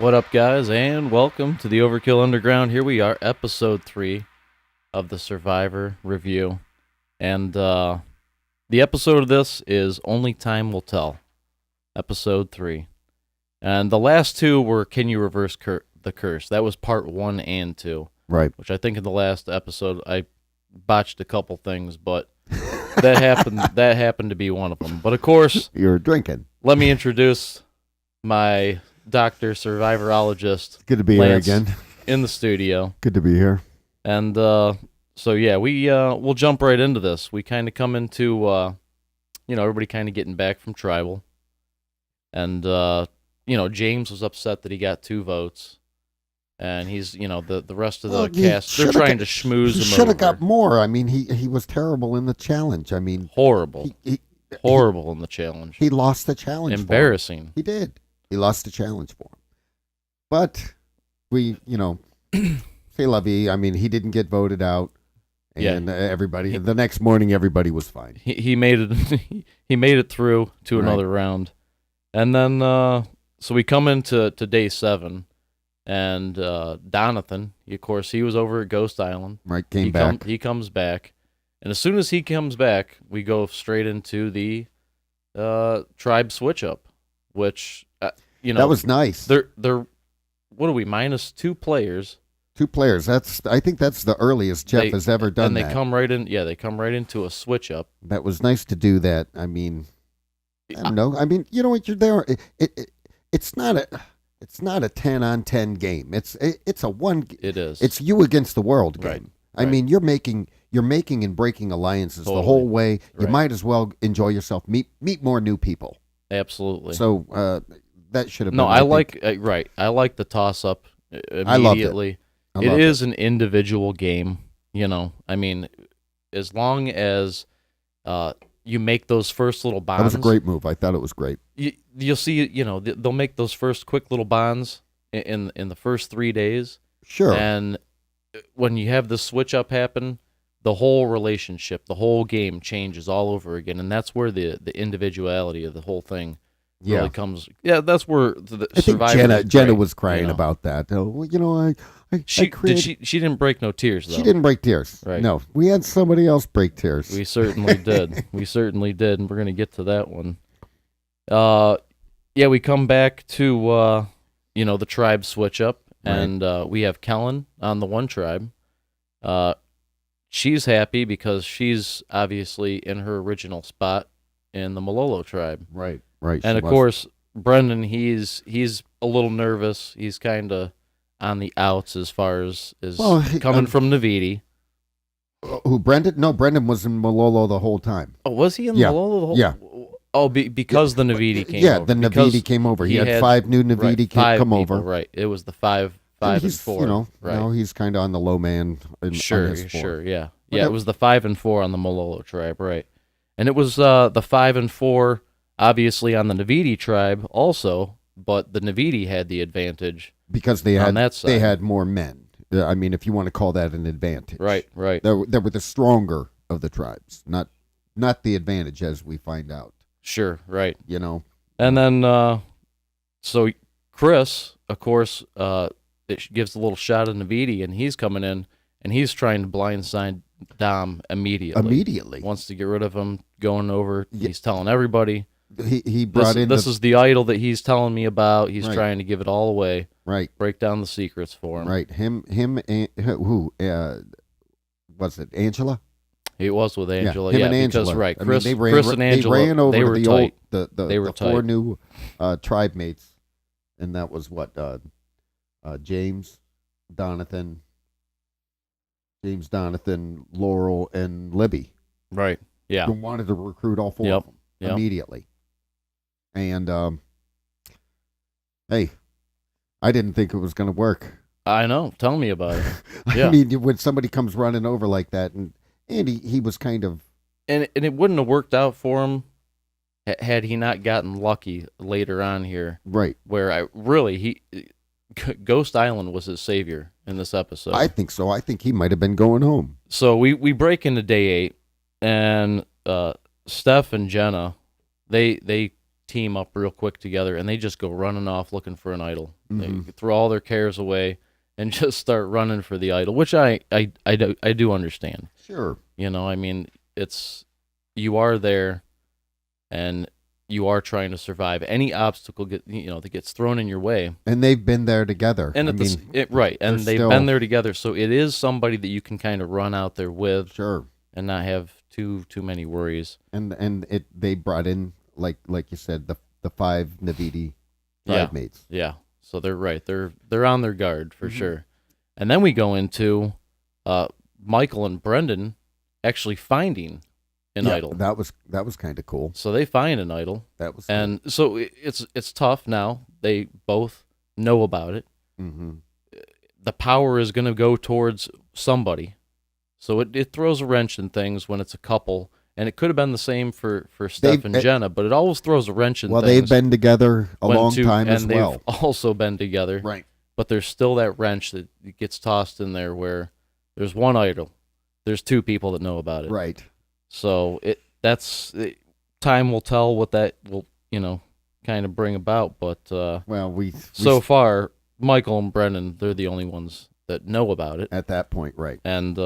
What up, guys, and welcome to the Overkill Underground. Here we are, episode 3 of the Survivor review. And the episode of this is Only Time Will Tell, episode 3. And the last two were Can You Reverse the Curse? That was part 1 and 2. Right. Which I think in the last episode I botched a couple things, but that happened to be one of them. But of course, you're drinking. Let me introduce my Dr. Survivorologist. Good to be Lance, here again. In the studio. Good to be here. And so yeah, we'll jump right into this. We kind of come into everybody kind of getting back from tribal. And James was upset that he got 2 votes. And he's, the rest of the cast, they're trying to schmooze him over. He should have got more. I mean, he was terrible in the challenge. I mean, horrible. Horrible in the challenge. He lost the challenge. Embarrassing. He did. He lost the challenge for him. But we, say la vie. I mean, he didn't get voted out. And everybody, the next morning, everybody was fine. He made it. He made it through to another round. And then, so we come into day 7. And Donathan, of course, he was over at Ghost Island. Right, came back. He comes back. And as soon as he comes back, we go straight into the tribe switch-up, which... that was nice. They're what are we, minus 2 players? 2 players. I think that's the earliest Jeff has ever done. And they come right in. Yeah, they come right into a switch up. That was nice to do that. I mean, I don't know. I mean, you know what? You're there. It's not a 10-on-10 game. It's a one. It is. It's you against the world game. Right. I mean, you're making and breaking alliances the whole way. You might as well enjoy yourself. Meet more new people. Absolutely. So. That should have been. No, I like the toss up immediately. I loved it. It is an individual game, I mean, as long as you make those first little bonds. That was a great move. I thought it was great. You'll see, they'll make those first quick little bonds in the first 3 days. Sure. And when you have the switch up happen, the whole relationship, the whole game changes all over again, and that's where the individuality of the whole thing really comes. Yeah, that's where the Survivor. I think Jenna was crying about that. She didn't break no tears though. She didn't break tears. Right. No, we had somebody else break tears. We certainly did. We certainly did, and we're gonna get to that one. We come back to the tribe switch up, and we have Kellen on the one tribe. She's happy because she's obviously in her original spot in the Malolo tribe. Right. Right. And of course, Brendan, he's a little nervous. He's kind of on the outs as far as coming from Navidi. Who, Brendan? No, Brendan was in Malolo the whole time. Oh, was he in Malolo the whole time? Yeah. Oh, because the Navidi came over. Yeah, the Navidi came over. He had 5 new Navidi come over. Right. It was the 5 and 4. Now he's kind of on the low man. Sure, yeah. Yeah, it was the 5 and 4 on the Malolo tribe, right. And it was the 5 and 4... obviously on the Navidi tribe also, but the Navidi had the advantage because they had more men. I mean, if you want to call that an advantage, right. They were the stronger of the tribes, not the advantage as we find out. Sure, right. And then so Chris, of course, it gives a little shot at Navidi, and he's coming in and he's trying to blindside Dom immediately. Wants to get rid of him. Going over, he's telling everybody. He brought this is the idol that he's telling me about. He's right. trying to give it all away. Right. Break down the secrets for him. Right. Him. Who? Was it Angela? He was with Angela. Him and Angela. Because, right. Chris and Angela. They ran over were the tight. They were 4 new tribe mates, and that was what James, Donathan, Laurel, and Libby. Right. Yeah. Who wanted to recruit all 4 of them immediately. And hey, I didn't think it was going to work. I know. Tell me about it. I mean, when somebody comes running over like that, and he was kind of... And it wouldn't have worked out for him had he not gotten lucky later on here. Right. Where Ghost Island was his savior in this episode. I think so. I think he might have been going home. So we break into day 8, and Steph and Jenna, they team up real quick together, and they just go running off looking for an idol. Mm-hmm. They throw all their cares away and just start running for the idol, which I do understand. Sure. You know, I mean, you are there, and you are trying to survive any obstacle that gets thrown in your way. And they've been there together. And they've been there together, so it is somebody that you can kind of run out there with, sure, and not have too many worries. And they brought in like you said the 5 Navidi tribe mates. Yeah, so they're right. They're on their guard for sure. And then we go into Michael and Brendan actually finding an idol. That was kind of cool. So they find an idol. That was and cool. So it's tough now. They both know about it. Mm-hmm. The power is going to go towards somebody. So it throws a wrench in things when it's a couple. And it could have been the same for Steph and Jenna, but it always throws a wrench in things. Well, they've been together a long time as well. And they've also been together. Right. But there's still that wrench that gets tossed in there where there's one idol. There's 2 people that know about it. Right. So time will tell what that will, kind of bring about. But so far, Michael and Brendan, they're the only ones that know about it at that point, right? And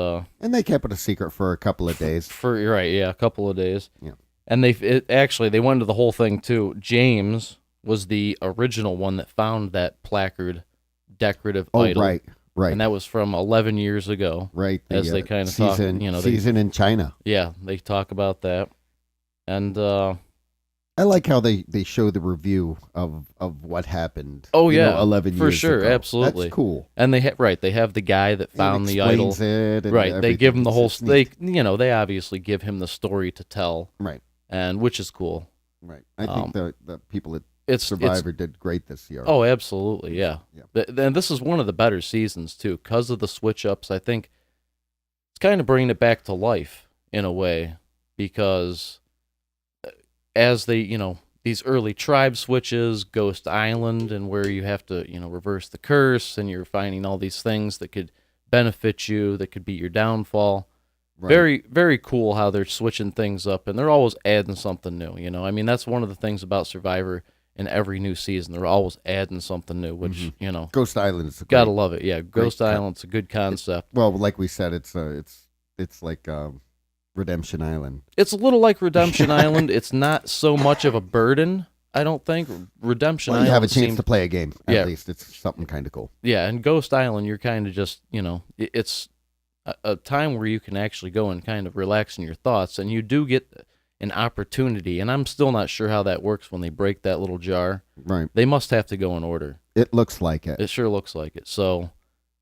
they kept it a secret for a couple of days. A couple of days. Yeah. And they went into the whole thing too. James was the original one that found that placard decorative idol. Right. Right. And that was from 11 years ago. Right. As they kind of talk, season in China. Yeah, they talk about that. And I like how they show the review of what happened. 11 years for sure, ago. absolutely. That's cool. And they have the guy that found the idol. They give him the whole. They obviously give him the story to tell. Right. And which is cool. Right. I think the people at Survivor did great this year. Oh, absolutely, yeah. And this is one of the better seasons too, because of the switch ups. I think it's kind of bringing it back to life in a way, because as they, these early tribe switches, Ghost Island, and where you have to, reverse the curse, and you're finding all these things that could benefit you, that could be your downfall. Right. Very, very cool how they're switching things up, and they're always adding something new. I mean, that's one of the things about Survivor. In every new season, they're always adding something new, which Ghost Island is gotta love it. Yeah, Ghost Island's a good concept. Like we said, it's like Redemption Island. It's a little like Redemption Island. It's not so much of a burden, I don't think. Redemption Island, you have a chance to play a game. At least it's something kind of cool. Yeah, and Ghost Island, you're kind of just it's a time where you can actually go and kind of relax in your thoughts, and you do get an opportunity, and I'm still not sure how that works when they break that little jar. Right. They must have to go in order. It looks like it. It sure looks like it. So,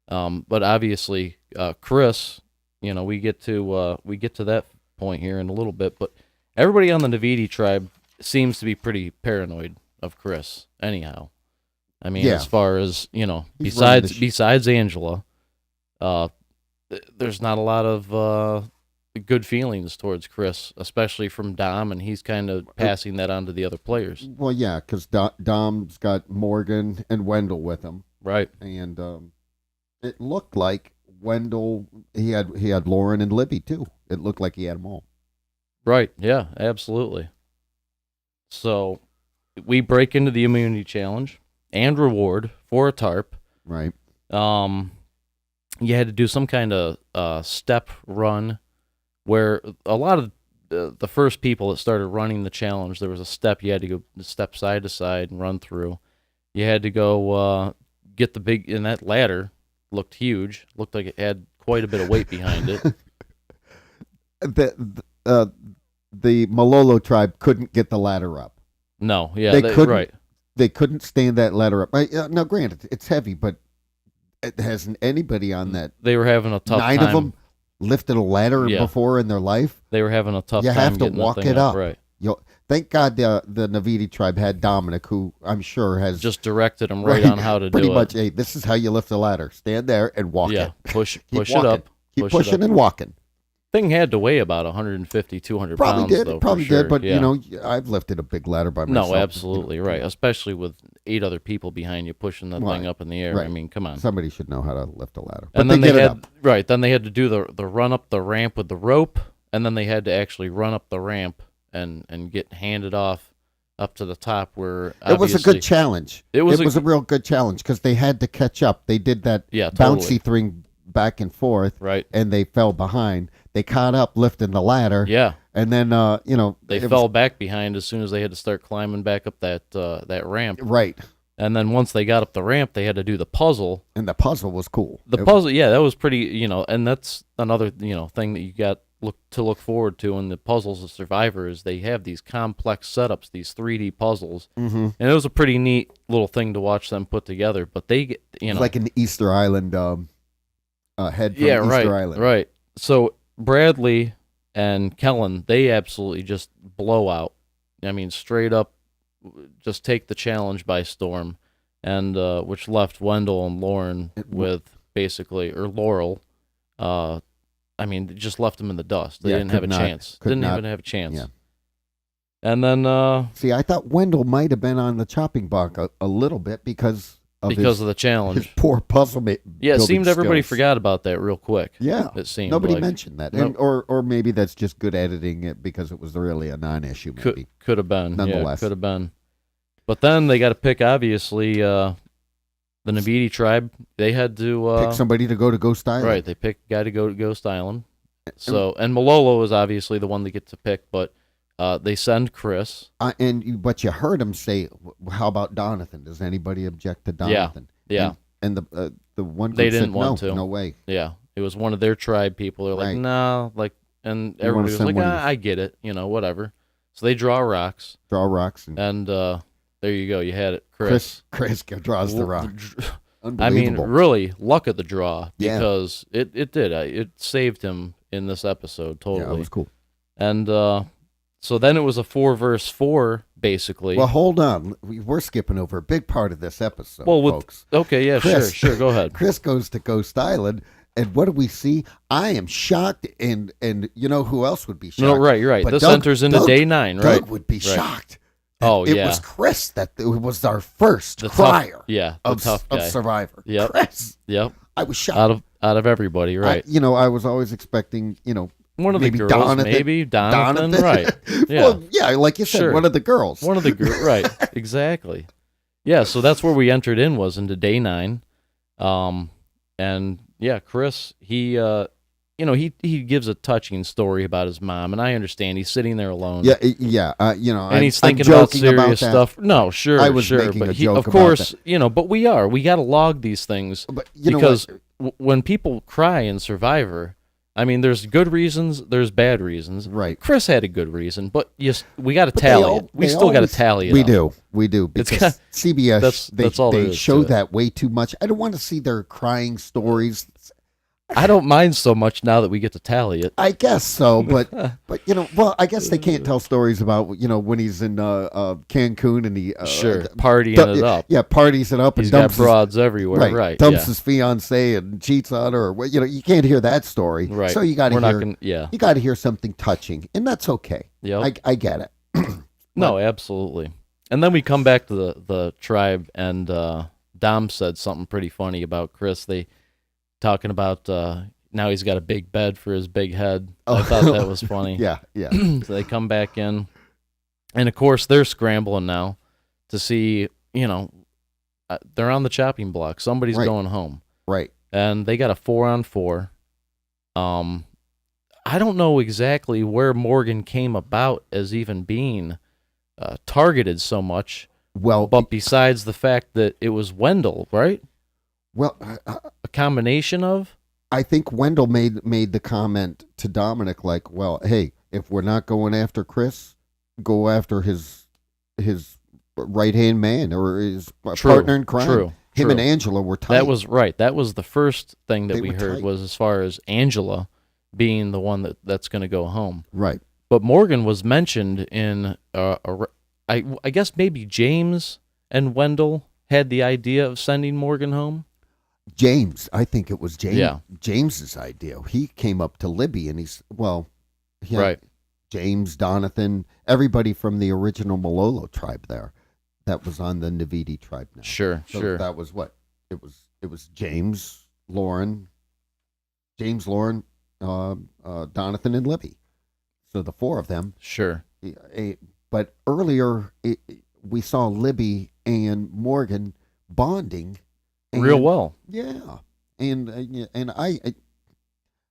but obviously, Chris, we get to that point here in a little bit, but everybody on the Navidi tribe seems to be pretty paranoid of Chris anyhow. I mean, as far as, besides Angela, there's not a lot of good feelings towards Chris, especially from Dom, and he's kind of passing that on to the other players. Well, yeah, because Dom's got Morgan and Wendell with him, right? And it looked like Wendell he had Lauren and Libby too. It looked like he had them all. Right? Yeah, absolutely. So we break into the immunity challenge and reward for a tarp. Right. You had to do some kind of step run. Where a lot of the first people that started running the challenge, there was a step you had to go step side to side and run through. You had to go get the big, and that ladder looked huge. Looked like it had quite a bit of weight behind it. The Malolo tribe couldn't get the ladder up. No, yeah, they couldn't. Right. They couldn't stand that ladder up. Now, granted, it's heavy, but it hasn't anybody on that. They were having a tough time. 9 of them lifted a ladder before in their life. They were having a tough time. You have to walk it up. Right. Thank God the Navidi tribe had Dominic, who I'm sure has just directed them right on how to do it. Pretty much, hey, this is how you lift a ladder. Stand there and walk it. Push Keep it up. Keep pushing and walking. Thing had to weigh about 150, 200 Probably pounds, did. though, It probably for sure. did. But yeah. you know, I've lifted a big ladder by myself. No, absolutely right. Especially with 8 other people behind you pushing that thing up in the air. Right. I mean, come on. Somebody should know how to lift a ladder. But And then they get it had up. right. Then they had to do the run up the ramp with the rope, and then they had to actually run up the ramp and get handed off up to the top. Where It was a good challenge. It was a real good challenge because they had to catch up. They did that bouncy thing back and forth, right? And they fell behind. They caught up lifting the ladder. Yeah. And then they fell back behind as soon as they had to start climbing back up that ramp. Right. And then once they got up the ramp, they had to do the puzzle. And the puzzle was cool. The puzzle, yeah, that was pretty, and that's another, thing that you got to look forward to in the puzzles of Survivor is they have these complex setups, these 3D puzzles. Mm-hmm. And it was a pretty neat little thing to watch them put together. But they get, It's like an Easter Island head from Easter Island. Right. So Bradley and Kellen, they absolutely just blow out. I mean, straight up, just take the challenge by storm, and which left Wendell and Lauren with basically, or Laurel. I mean, just left them in the dust. They didn't have a chance. Didn't even have a chance. Yeah. And then, see, I thought Wendell might have been on the chopping block a little bit because of the challenge. His poor puzzle mate. Yeah, it seemed everybody forgot about that real quick. Yeah, it seemed nobody mentioned that, or maybe that's just good editing it because it was really a non-issue. Maybe could have been. Nonetheless, could have been. But then they got to pick obviously the Navidi tribe. They had to pick somebody to go to Ghost Island. Right, they picked a guy to go to Ghost Island. So and Malolo is obviously the one they get to pick, but they send Chris. But you heard him say, "How about Donathan? Does anybody object to Donathan?" Yeah. And the one group they didn't said, want to. No way. Yeah, it was one of their tribe people. They're like, Right. no, and everybody was like, I get it, whatever. So they draw rocks. And there you go. You had it, Chris. Chris draws the rock. I mean, really, luck of the draw because it did. It saved him in this episode totally. Yeah, it was cool. And so then it was a 4 versus 4, basically. Well, hold on. We're skipping over a big part of this episode, folks. Okay, yeah, Chris, sure. Go ahead. Chris goes to Ghost Island, and what do we see? I am shocked, and you know who else would be shocked? No, right, you're right. But this enters into day 9, right? Doug would be shocked. Oh, it was Chris that it was our first crier. Of Survivor. Yep. Chris. Yep. I was shocked. Out of everybody, right? I was always expecting, one of the girls, maybe Donathan, right? Yeah. Well, yeah, like you said, one of the girls. One of the girls, right? Exactly. Yeah, so that's where we entered into day 9, and Chris, he gives a touching story about his mom, and I understand he's sitting there alone. Yeah. And he's thinking about serious stuff. No, sure, I was sure, making but a joke of course, but we got to log these things because when people cry in Survivor. I mean, there's good reasons, there's bad reasons. Right. Chris had a good reason, but we got to tally it. We still got to tally it. We do. Because CBS, they show that way too much. I don't want to see their crying stories. I don't mind so much now that we get to tally it. I guess so, but I guess they can't tell stories about when he's in Cancun and he partying it up. Yeah, parties it up. He's and got broads everywhere, right? Dumps his fiance and cheats on her. You can't hear that story, right? So you got to hear. You got to hear something touching, and that's okay. Yeah, I get it. No, absolutely. And then we come back to the tribe, and Dom said something pretty funny about Chris. They talking about now he's got a big bed for his big head. I thought that was funny. Yeah. So they come back in, and of course they're scrambling now to see, they're on the chopping block. Somebody's going home. Right. And they got a 4-on-4. I don't know exactly where Morgan came about as even being targeted so much. Well, but besides the fact that it was Wendell, right? Well, a combination of? I think Wendell made the comment to Dominic like, well, hey, if we're not going after Chris, go after his right-hand man or his partner in crime. True. Him and Angela were tight. That was right. That was the first thing that we heard was as far as Angela being the one that's going to go home. Right. But Morgan was mentioned in, I guess maybe James and Wendell had the idea of sending Morgan home. James. I think it was James. Yeah. James's idea. He came up to Libby and he had Right. James, Donathan, everybody from the original Malolo tribe there that was on the Navidi tribe now. Sure, So sure. that was what? It was James, Lauren, Donathan, and Libby. So the four of them. Sure. But earlier, we saw Libby and Morgan bonding. Real well. Yeah. And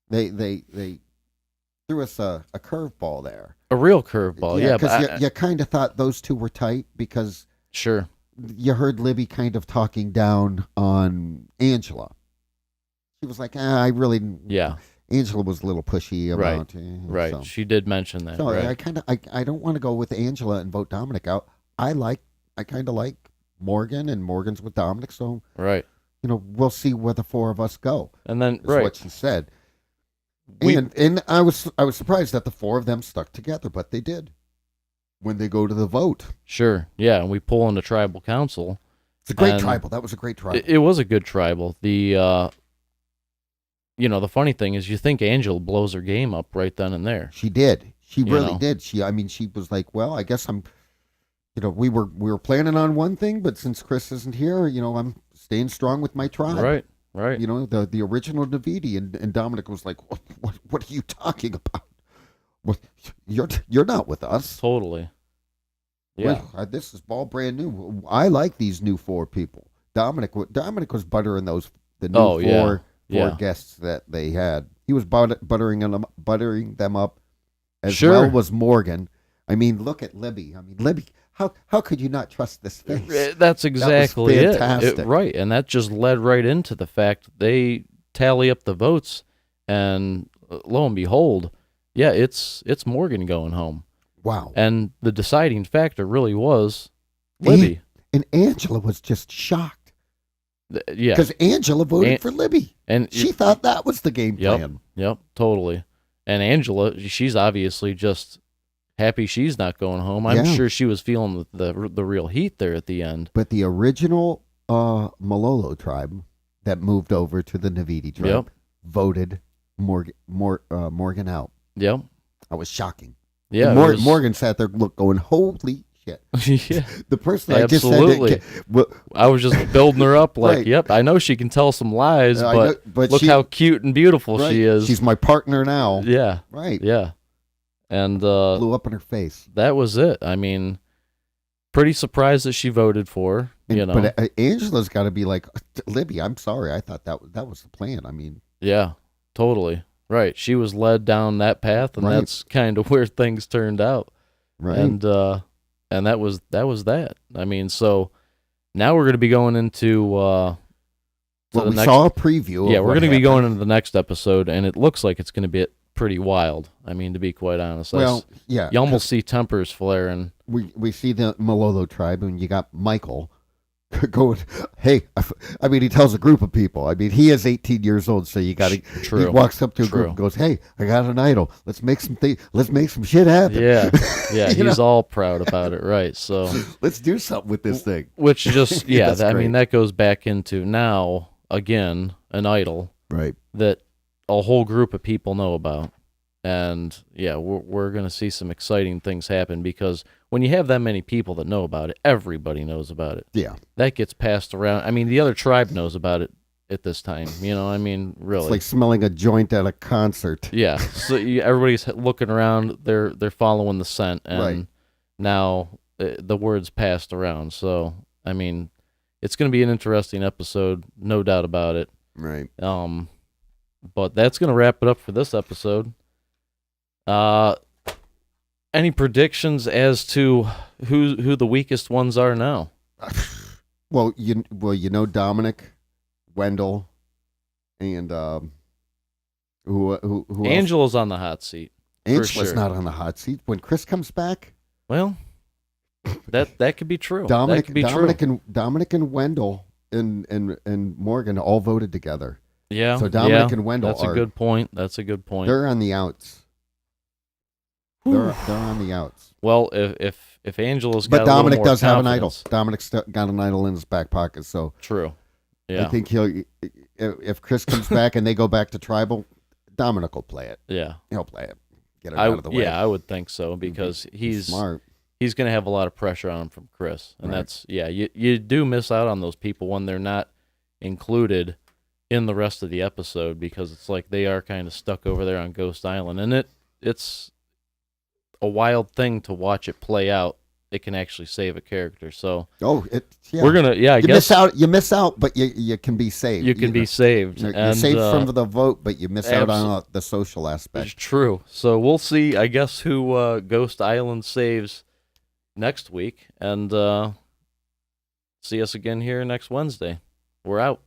they threw us a curveball there. A real curveball. Yeah. Because you kind of thought those two were tight because Sure. you heard Libby kind of talking down on Angela. She was like, I really didn't. Yeah. Angela was a little pushy about Right. So, She did mention that. so Right. I don't want to go with Angela and vote Dominic out. I kind of like Morgan, and Morgan's with Dominic. So Right. we'll see where the four of us go. And then Is right. what she said. We- And I was surprised that the four of them stuck together, but they did. When they go to the vote, Sure. Yeah. And we pull into tribal council. it's a great And tribal. That was a great tribal. It was a good tribal. The the funny thing is, you think Angela blows her game up right then and there. She did. She You really know. did. She was like, well, I guess I'm. We were planning on one thing, but since Chris isn't here, I'm staying strong with my tribe. Right. Right. The original Navidi, and Dominic was like, what are you talking about? What, you're not with us. Totally. Yeah. This is all brand new. I like these new four people. Dominic was buttering the new Oh, yeah. four Yeah. guests that they had. He was buttering them up, as Sure. well was Morgan. I mean, look at Libby. I mean, Libby. How could you not trust this face? That's exactly it. fantastic. Right. And that just led right into the fact they tally up the votes, and lo and behold, yeah, it's Morgan going home. Wow. And the deciding factor really was Libby. And Angela was just shocked Yeah. because Angela voted for Libby. And She thought that was the game plan. Yep, totally. And Angela, she's obviously just happy she's not going home. I'm Yeah. sure she was feeling the real heat there at the end. But the original Malolo tribe that moved over to the Navidi tribe Yep. voted Morgan out. Yep. That was shocking. Yeah. And it was- Morgan sat there going, holy shit. yeah. The person Absolutely. I just said that, I was just building her up like, Right. yep, I know she can tell some lies, I but, know- but look she- how cute and beautiful right, she is. She's my partner now. Yeah. Right. Yeah. And Blew up in her face. that was it. I mean, pretty surprised that she voted for, But Angela's got to be like, Libby, I'm sorry. I thought that was the plan. I mean, Yeah, totally. Right. She was led down that path, and Right. that's kind of where things turned out. right. And that was that. I mean, so now we're going to be going into well, the we next, saw a preview. yeah, of we're what going to be happened. going into the next episode, and it looks like it's going to be pretty wild. I mean, to be quite honest, Well, yeah. you almost see tempers flaring. We see the Malolo tribe, and you got Michael going, hey, I mean, he tells a group of people. I mean, he is 18 years old, so you got to. True. He walks up to a True. group and goes, hey, I got an idol. Let's make some shit happen. Yeah, yeah, You he's know? all proud about it, right? So, Let's do something with this thing. which just yeah, That's I great. mean, that goes back into now again an idol Right. that a whole group of people know about. And yeah, we're going to see some exciting things happen, because when you have that many people that know about it, everybody knows about it. Yeah. That gets passed around. I mean, the other tribe knows about it at this time. I mean, really. It's like smelling a joint at a concert. Yeah. So everybody's looking around. They're following the scent, and Right. now the word's passed around. So I mean, it's going to be an interesting episode, no doubt about it. Right. But that's going to wrap it up for this episode. Any predictions as to who the weakest ones are now? Well, Dominic, Wendell, and who else? Angela's on the hot seat. Angela's sure. not on the hot seat. When Chris comes back, Well, that could be true. Dominic, that could be Dominic true. and Dominic and Wendell and Morgan all voted together. Yeah. So Dominic yeah, and Wendell That's a good point. They're on the outs. They're on the outs. Well, if Angela's But got a little Dominic more does have an idol. confidence- Dominic's got an idol in his back pocket. So True. Yeah. I think if Chris comes back and they go back to tribal, Dominic will play it. Yeah. He'll play it. Get it out of the way. Yeah, I would think so because he's smart. He's going to have a lot of pressure on him from Chris. And Right. that's, you do miss out on those people when they're not included in the rest of the episode because it's like they are kind of stuck over there on Ghost Island. And it's a wild thing to watch it play out. It can actually save a character. So we're gonna I guess you miss out, but you can be saved. You can be saved. You're saved from the vote, but you miss out on the social aspect. It's true. So we'll see. I guess who Ghost Island saves next week, and see us again here next Wednesday. We're out.